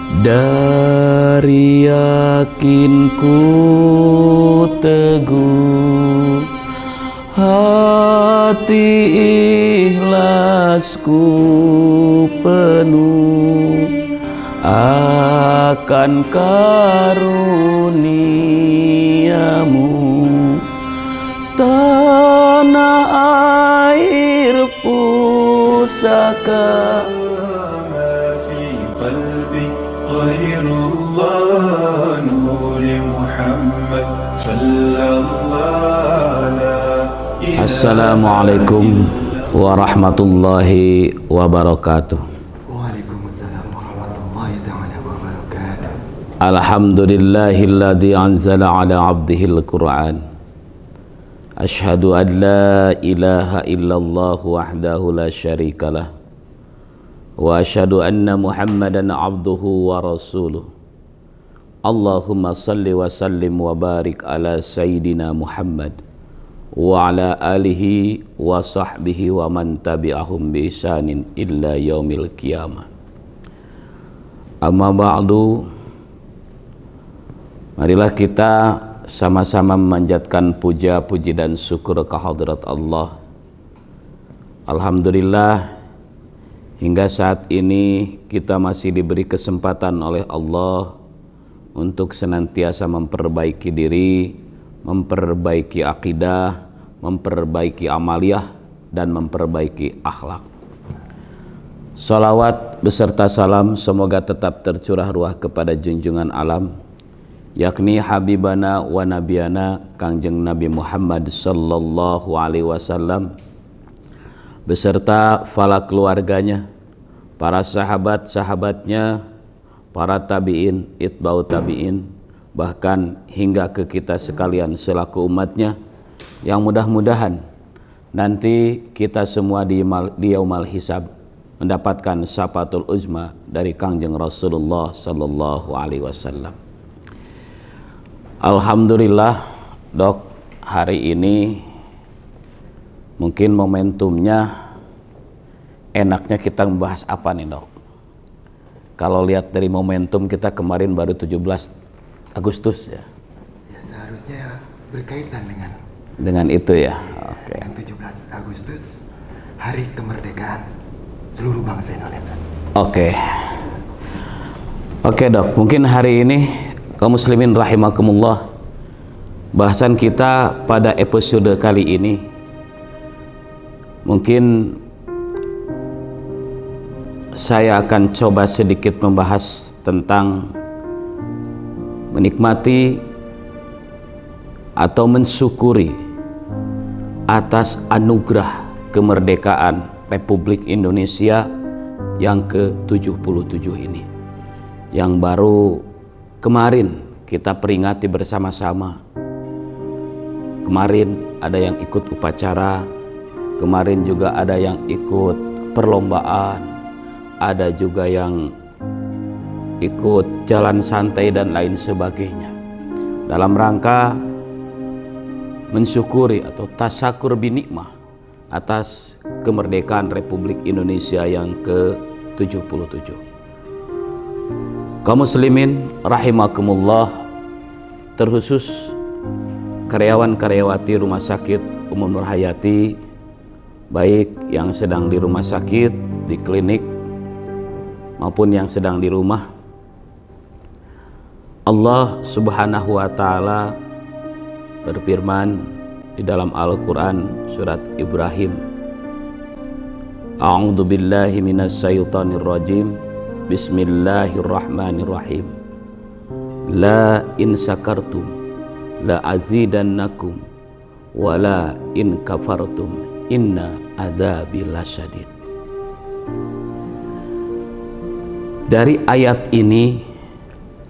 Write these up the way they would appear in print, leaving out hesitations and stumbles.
Dari yakinku teguh, hati ikhlasku penuh akan karuniamu. Tanah air pusaka Assalamualaikum warahmatullahi wabarakatuh. Waalaikumsalam warahmatullahi wabarakatuh. Alhamdulillahilladzi anzala ala abdihil Qur'an. Ashhadu an la ilaha illallah wahdahu la syarikalah. Wa ashhadu anna Muhammadan abduhu wa rasuluh. Allahumma salli wa sallim wa barik ala Sayyidina Muhammad wa ala alihi wa sahbihi wa man tabi'ahum bi ihsanin illa yaumil qiyamah. Amma ba'du, marilah kita sama-sama memanjatkan puja, puji dan syukur kehadrat Allah. Alhamdulillah, hingga saat ini kita masih diberi kesempatan oleh Allah untuk senantiasa memperbaiki diri, memperbaiki akidah, memperbaiki amaliyah, dan memperbaiki akhlak. Salawat beserta salam semoga tetap tercurah ruah kepada junjungan alam, yakni Habibana wa Nabiyana Kangjeng Nabi Muhammad sallallahu alaihi wasallam, beserta fala keluarganya, para sahabat-sahabatnya, para tabi'in, itba'u tabi'in, bahkan hingga ke kita sekalian selaku umatnya, yang mudah-mudahan nanti kita semua di yaumal hisab mendapatkan syafaatul uzma dari Kangjeng Rasulullah sallallahu alaihi wasallam. Alhamdulillah, Dok, hari ini mungkin momentumnya enaknya kita membahas apa nih, Dok? Kalau lihat dari momentum kita kemarin baru 17 Agustus ya. Ya, seharusnya berkaitan dengan itu ya. Oke. Dengan 17 Agustus, Hari Kemerdekaan seluruh bangsa Indonesia. Oke, Dok. Mungkin hari ini kaum muslimin rahimakumullah, bahasan kita pada episode kali ini mungkin saya akan coba sedikit membahas tentang menikmati atau mensyukuri atas anugerah kemerdekaan Republik Indonesia yang ke-77 ini, yang baru kemarin kita peringati bersama-sama. Kemarin ada yang ikut upacara, kemarin juga ada yang ikut perlombaan, ada juga yang ikut jalan santai dan lain sebagainya, dalam rangka mensyukuri atau tasyakur binikmah atas kemerdekaan Republik Indonesia yang ke-77. Kaum muslimin rahimakumullah, terkhusus karyawan-karyawati Rumah Sakit Umum Nur Hayati, baik yang sedang di rumah sakit, di klinik, maupun yang sedang di rumah. Allah Subhanahu wa ta'ala berfirman di dalam Al-Quran surat Ibrahim, A'udzu billahi minas syaitonir rajim, Bismillahirrahmanirrahim. La in sakartum la azidannakum wa la in kafartum inna adzabi lasyadid. Dari ayat ini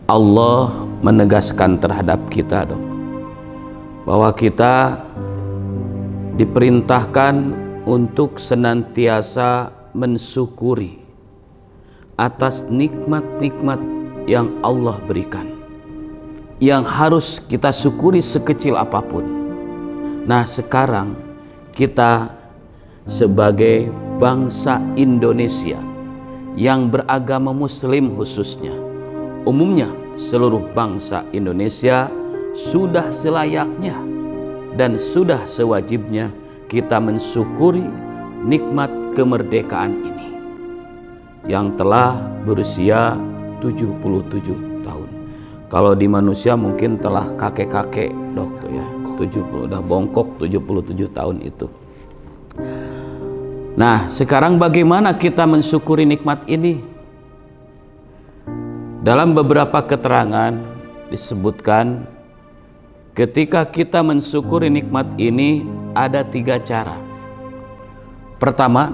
Allah menegaskan terhadap kita, Dok, bahwa kita diperintahkan untuk senantiasa mensyukuri atas nikmat-nikmat yang Allah berikan, yang harus kita syukuri sekecil apapun. Nah, sekarang kita sebagai bangsa Indonesia yang beragama Muslim khususnya, umumnya seluruh bangsa Indonesia sudah selayaknya dan sudah sewajibnya kita mensyukuri nikmat kemerdekaan ini yang telah berusia 77 tahun. Kalau di manusia mungkin telah kakek-kakek dokter ya, 70 udah bongkok 77 tahun itu. Nah, sekarang bagaimana kita mensyukuri nikmat ini? Dalam beberapa keterangan disebutkan ketika kita mensyukuri nikmat ini ada 3 cara. Pertama,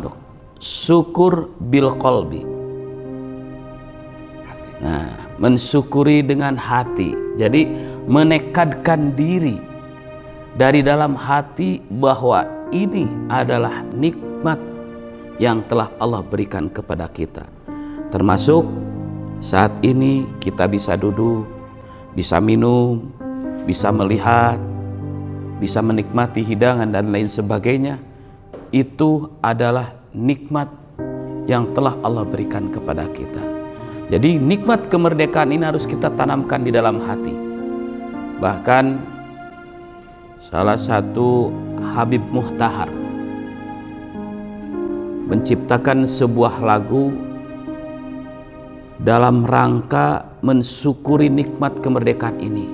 syukur bil qalbi. Nah, mensyukuri dengan hati. Jadi menekadkan diri dari dalam hati bahwa ini adalah nikmat yang telah Allah berikan kepada kita. Termasuk saat ini kita bisa duduk, bisa minum, bisa melihat, bisa menikmati hidangan dan lain sebagainya. Itu adalah nikmat yang telah Allah berikan kepada kita. Jadi nikmat kemerdekaan ini harus kita tanamkan di dalam hati. Bahkan salah satu Habib Muhtahar menciptakan sebuah lagu dalam rangka mensyukuri nikmat kemerdekaan ini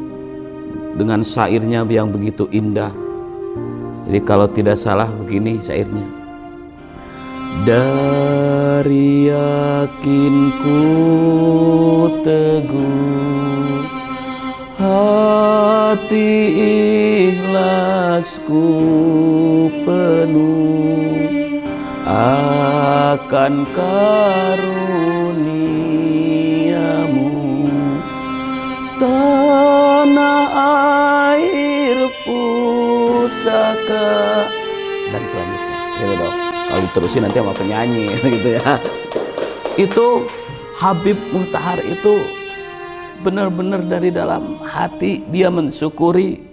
dengan syairnya yang begitu indah. Jadi kalau tidak salah begini syairnya: dari yakinku teguh, hati ikhlasku penuh akan karuniamu, tanah air pusaka, dan selanjutnya gitu dong. Kalau diterusin nanti sama penyanyi gitu ya. Itu Habib Muhtahar itu benar-benar dari dalam hati dia mensyukuri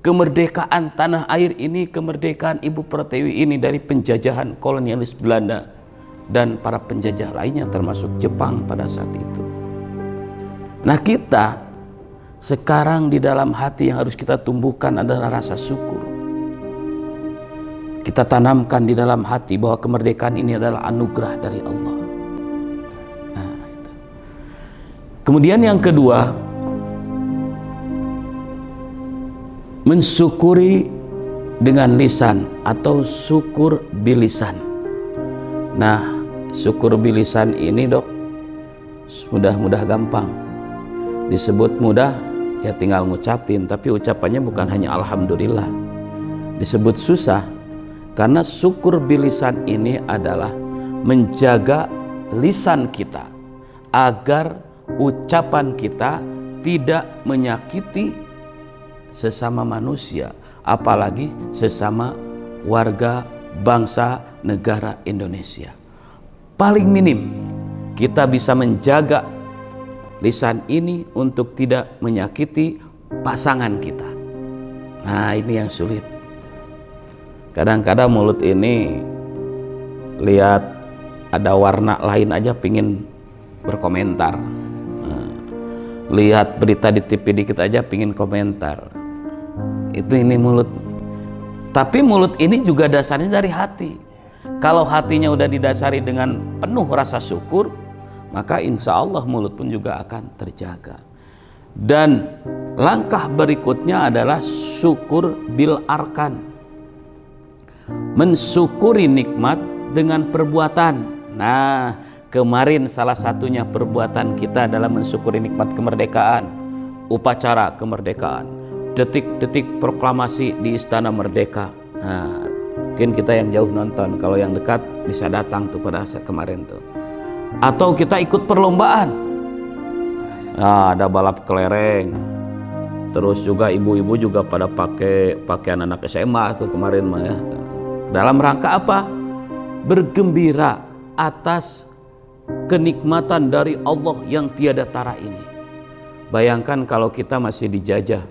kemerdekaan tanah air ini, kemerdekaan Ibu Pertiwi ini dari penjajahan kolonialis Belanda dan para penjajah lainnya termasuk Jepang pada saat itu. Nah, kita sekarang di dalam hati yang harus kita tumbuhkan adalah rasa syukur. Kita tanamkan di dalam hati bahwa kemerdekaan ini adalah anugerah dari Allah. Nah, itu. Kemudian yang kedua, mensyukuri dengan lisan atau syukur bilisan. Nah, syukur bilisan ini dok mudah gampang. Disebut mudah ya tinggal ngucapin, tapi ucapannya bukan hanya alhamdulillah. Disebut susah karena syukur bilisan ini adalah menjaga lisan kita agar ucapan kita tidak menyakiti sesama manusia, apalagi sesama warga bangsa negara Indonesia. Paling minim kita bisa menjaga lisan ini untuk tidak menyakiti pasangan kita. Nah, ini yang sulit. Kadang-kadang mulut ini lihat ada warna lain aja pingin berkomentar. Lihat berita di TV dikit aja pingin komentar. Itu ini mulut. Tapi mulut ini juga dasarnya dari hati. Kalau hatinya udah didasari dengan penuh rasa syukur, maka insya Allah mulut pun juga akan terjaga. Dan langkah berikutnya adalah syukur bil arkan. Mensyukuri nikmat dengan perbuatan. Nah, kemarin salah satunya perbuatan kita dalam mensyukuri nikmat kemerdekaan, upacara kemerdekaan, detik-detik proklamasi di Istana Merdeka. Nah, mungkin kita yang jauh nonton, kalau yang dekat bisa datang tuh pada saat kemarin tuh. Atau kita ikut perlombaan. Nah, ada balap kelereng. Terus juga ibu-ibu juga pada pakai pakaian anak SMA tuh kemarin mah ya. Dalam rangka apa? Bergembira atas kenikmatan dari Allah yang tiada tara ini. Bayangkan kalau kita masih dijajah.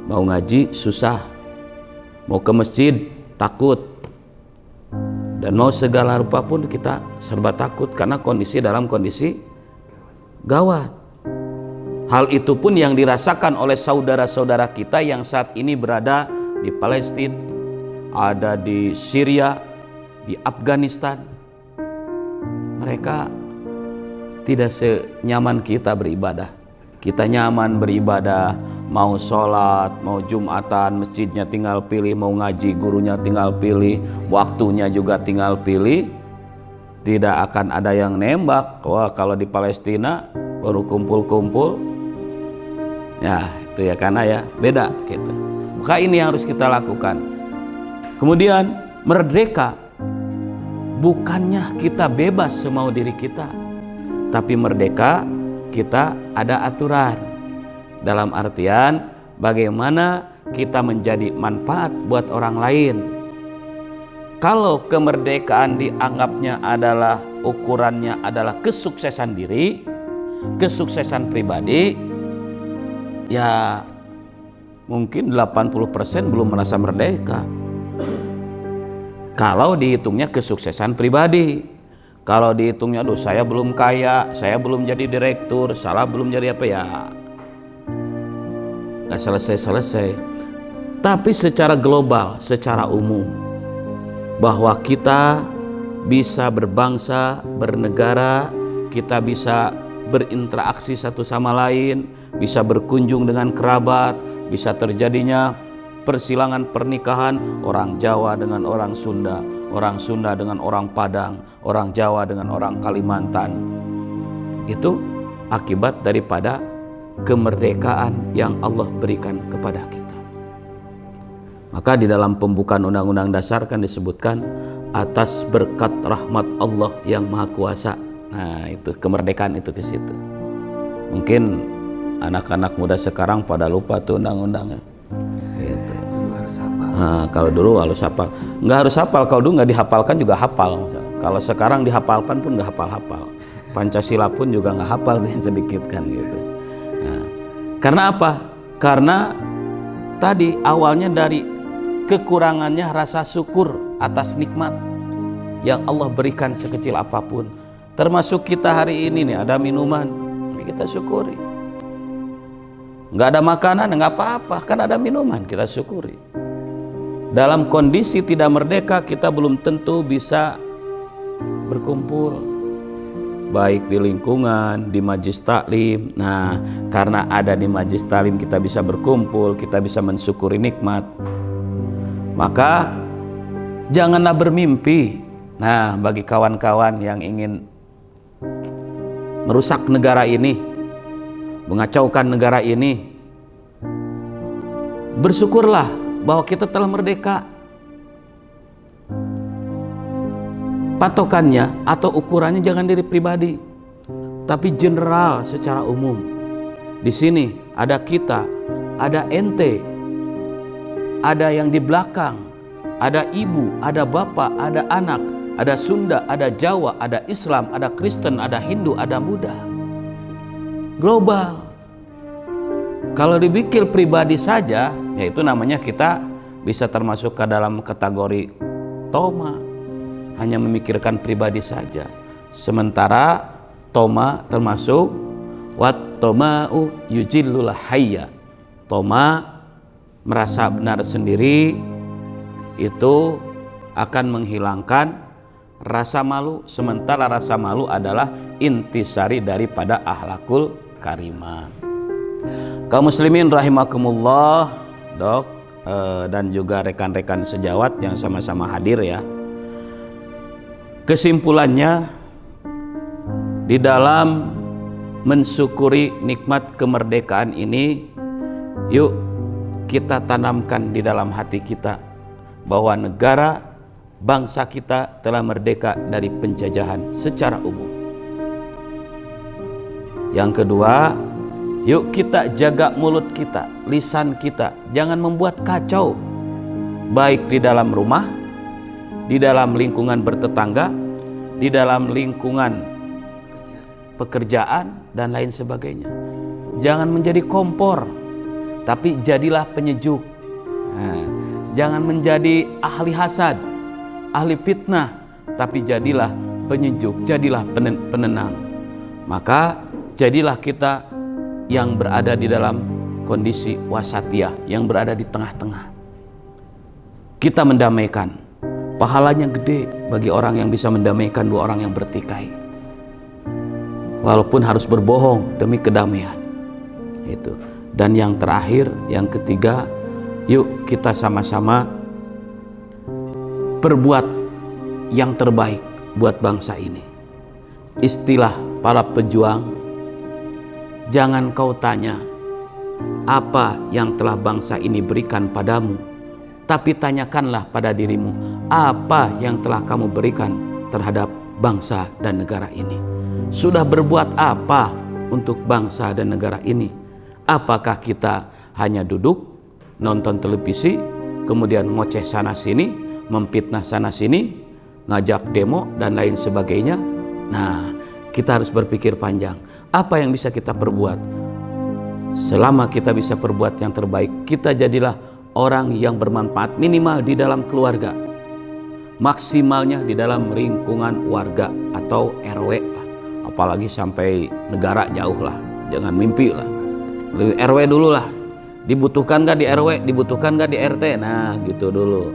Mau ngaji susah. Mau ke masjid takut. Dan mau segala rupa pun kita serba takut karena dalam kondisi Gawat. Hal itu pun yang dirasakan oleh saudara-saudara kita yang saat ini berada di Palestina, ada di Syria, di Afghanistan. Mereka tidak senyaman kita beribadah. Kita nyaman beribadah, mau sholat, mau jumatan, masjidnya tinggal pilih, mau ngaji, gurunya tinggal pilih, waktunya juga tinggal pilih. Tidak akan ada yang nembak. Wah, kalau di Palestina baru kumpul-kumpul. Ya, itu ya, karena ya beda gitu. Maka ini yang harus kita lakukan. Kemudian merdeka, bukannya kita bebas semau diri kita, tapi merdeka kita ada aturan. Dalam artian bagaimana kita menjadi manfaat buat orang lain. Kalau kemerdekaan dianggapnya adalah ukurannya adalah kesuksesan diri, kesuksesan pribadi, ya mungkin 80% belum merasa merdeka. Kalau dihitungnya kesuksesan pribadi. Kalau dihitungnya, aduh saya belum kaya, saya belum jadi direktur, salah belum jadi apa, ya gak selesai-selesai. Tapi secara global, secara umum, bahwa kita bisa berbangsa, bernegara, kita bisa berinteraksi satu sama lain, bisa berkunjung dengan kerabat, bisa terjadinya persilangan pernikahan orang Jawa dengan orang Sunda, orang Sunda dengan orang Padang, orang Jawa dengan orang Kalimantan. Itu akibat daripada kemerdekaan yang Allah berikan kepada kita. Maka di dalam pembukaan Undang-Undang Dasar kan disebutkan atas berkat rahmat Allah yang Maha Kuasa. Nah, itu kemerdekaan itu ke situ. Mungkin anak-anak muda sekarang pada lupa tuh undang-undangnya. Gitu. Nah, kalau dulu harus hafal, nggak harus hafal. Kalau dulu nggak dihafalkan juga hafal. Kalau sekarang dihafalkan pun nggak hafal-hafal. Pancasila pun juga nggak hafal sedikit kan gitu. Nah, karena apa? Karena tadi awalnya dari kekurangannya rasa syukur atas nikmat yang Allah berikan sekecil apapun. Termasuk kita hari ini nih ada minuman, kita syukuri. Nggak ada makanan, nggak apa-apa, kan ada minuman, kita syukuri. Dalam kondisi tidak merdeka, kita belum tentu bisa berkumpul, baik di lingkungan, di majlis taklim. Nah, karena ada di majlis taklim kita bisa berkumpul, kita bisa mensyukuri nikmat. Maka janganlah bermimpi. Nah, bagi kawan-kawan yang ingin merusak negara ini, mengacaukan negara ini, bersyukurlah bahwa kita telah merdeka. Patokannya atau ukurannya jangan diri pribadi, tapi general secara umum. Di sini ada kita, ada ente, ada yang di belakang, ada ibu, ada bapak, ada anak, ada Sunda, ada Jawa, ada Islam, ada Kristen, ada Hindu, ada Buddha. Global. Kalau dipikir pribadi saja, yaitu namanya kita bisa termasuk ke dalam kategori toma, hanya memikirkan pribadi saja. Sementara toma termasuk wat toma'u yujillul hayya. Toma merasa benar sendiri itu akan menghilangkan rasa malu, sementara rasa malu adalah intisari daripada akhlakul karimah. Kaum muslimin rahimakumullah, Dok, dan juga rekan-rekan sejawat yang sama-sama hadir ya. Kesimpulannya, di dalam mensyukuri nikmat kemerdekaan ini, yuk kita tanamkan di dalam hati kita bahwa negara bangsa kita telah merdeka dari penjajahan secara umum. Yang kedua, yuk kita jaga mulut kita, lisan kita, jangan membuat kacau, baik di dalam rumah, di dalam lingkungan bertetangga, di dalam lingkungan pekerjaan, dan lain sebagainya. Jangan menjadi kompor, tapi jadilah penyejuk. Nah, jangan menjadi ahli hasad, ahli fitnah, tapi jadilah penyejuk, jadilah penenang. Maka jadilah kita yang berada di dalam kondisi wasatiyah, yang berada di tengah-tengah. Kita mendamaikan, pahalanya gede bagi orang yang bisa mendamaikan dua orang yang bertikai, walaupun harus berbohong demi kedamaian. Itu. Dan yang terakhir, yang ketiga, yuk kita sama-sama berbuat yang terbaik buat bangsa ini. Istilah para pejuang, jangan kau tanya apa yang telah bangsa ini berikan padamu, tapi tanyakanlah pada dirimu, apa yang telah kamu berikan terhadap bangsa dan negara ini. Sudah berbuat apa untuk bangsa dan negara ini? Apakah kita hanya duduk nonton televisi, kemudian ngoceh sana sini, memfitnah sana sini, ngajak demo dan lain sebagainya? Nah, kita harus berpikir panjang. Apa yang bisa kita perbuat? Selama kita bisa perbuat yang terbaik, kita jadilah orang yang bermanfaat minimal di dalam keluarga, maksimalnya di dalam lingkungan warga atau RW lah. Apalagi sampai negara jauh lah, jangan mimpi lah. RW dulu lah, dibutuhkan gak di RW, dibutuhkan gak di RT, nah gitu dulu.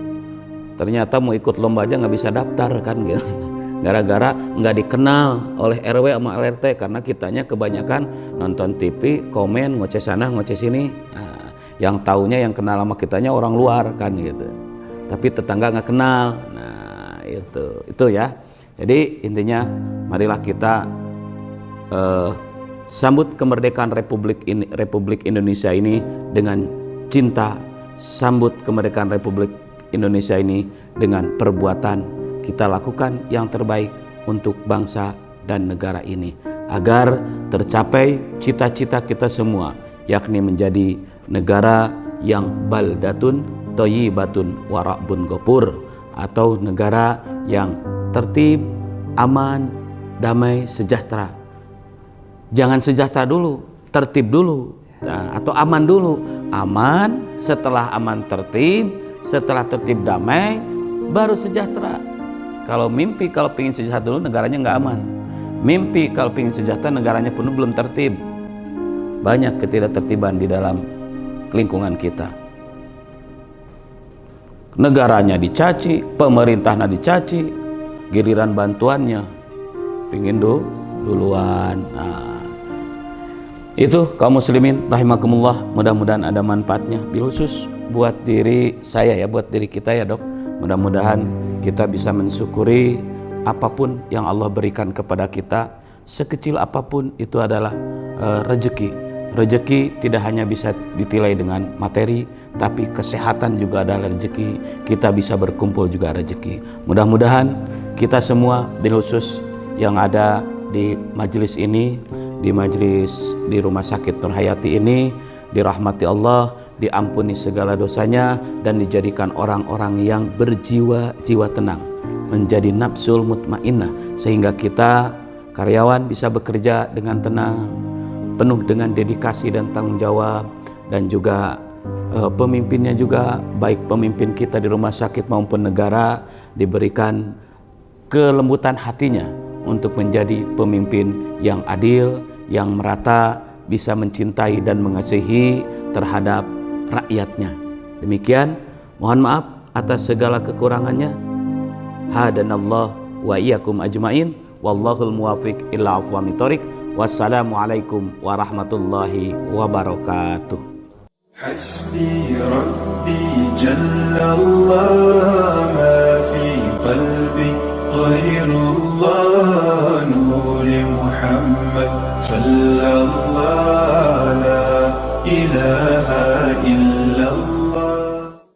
Ternyata mau ikut lomba aja nggak bisa daftar kan gitu, gara-gara nggak dikenal oleh RW sama LRT, karena kitanya kebanyakan nonton TV, komen, ngoceh sana ngoceh sini. Nah, yang taunya yang kenal sama kitanya orang luar kan gitu, tapi tetangga nggak kenal. Nah itu ya. Jadi intinya marilah kita sambut kemerdekaan Republik Indonesia ini dengan cinta, sambut kemerdekaan Republik Indonesia ini dengan perbuatan. Kita lakukan yang terbaik untuk bangsa dan negara ini agar tercapai cita-cita kita semua, yakni menjadi negara yang baldatun thayyibatun wa rabbun ghafur, atau negara yang tertib, aman, damai, sejahtera. Jangan sejahtera dulu, tertib dulu, nah, atau aman dulu. Aman, setelah aman tertib, setelah tertib damai, baru sejahtera. Kalau pengen sejahtera dulu, negaranya nggak aman. Mimpi kalau pengen sejahtera, negaranya pun belum tertib. Banyak ketidaktertiban di dalam lingkungan kita. Negaranya dicaci, pemerintahnya dicaci, giliran bantuannya pingin duluan. Nah, itu kaum muslimin rahimakumullah, mudah-mudahan ada manfaatnya, bil khusus buat diri saya ya, buat diri kita ya Dok. Mudah-mudahan kita bisa mensyukuri apapun yang Allah berikan kepada kita, sekecil apapun itu adalah rezeki. Rezeki tidak hanya bisa ditilai dengan materi, tapi kesehatan juga adalah rezeki. Kita bisa berkumpul juga rezeki. Mudah-mudahan kita semua, bil khusus yang ada di majelis ini, di Rumah Sakit Nur Hayati ini, dirahmati Allah, diampuni segala dosanya, dan dijadikan orang-orang yang berjiwa tenang, menjadi nafsul mutmainnah, sehingga kita karyawan bisa bekerja dengan tenang, penuh dengan dedikasi dan tanggung jawab, dan juga pemimpinnya juga, baik pemimpin kita di rumah sakit maupun negara, diberikan kelembutan hatinya untuk menjadi pemimpin yang adil, yang merata, bisa mencintai dan mengasihi terhadap rakyatnya. Demikian, mohon maaf atas segala kekurangannya. Hadanallah wa iyyakum ajmain, wallahul muwafiq ila aqwamit thoriq. Wassalamualaikum warahmatullahi wabarakatuh. Hasbi Rabbi Jallallah, ma fi qalbi ghairullah, nuri Muhammad sallallahu la ilaha